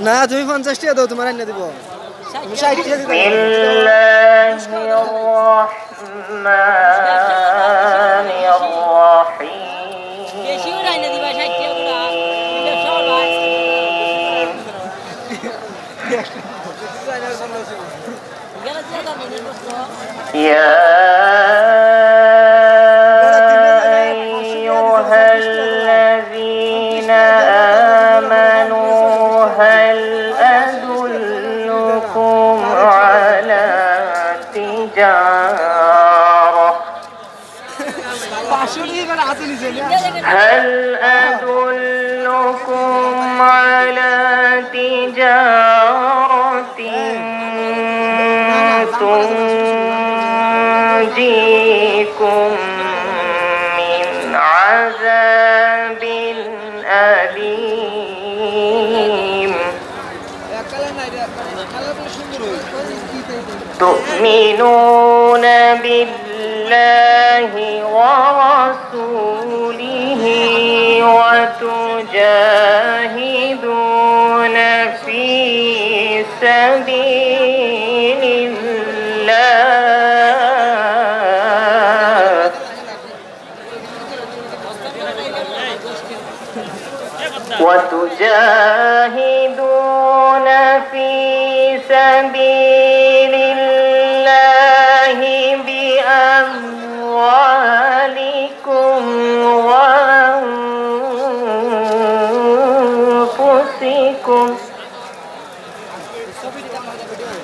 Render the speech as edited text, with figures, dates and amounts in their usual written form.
না তুমি 50 টাকা দাও তোমার আইনা দিব আমি 60 টাকা দিতে هل أدلكم على تجارة تنجيكم من عذاب أليم تؤمنون بالله ورسوله وتجاهدون في سبيل الله وتجاهدون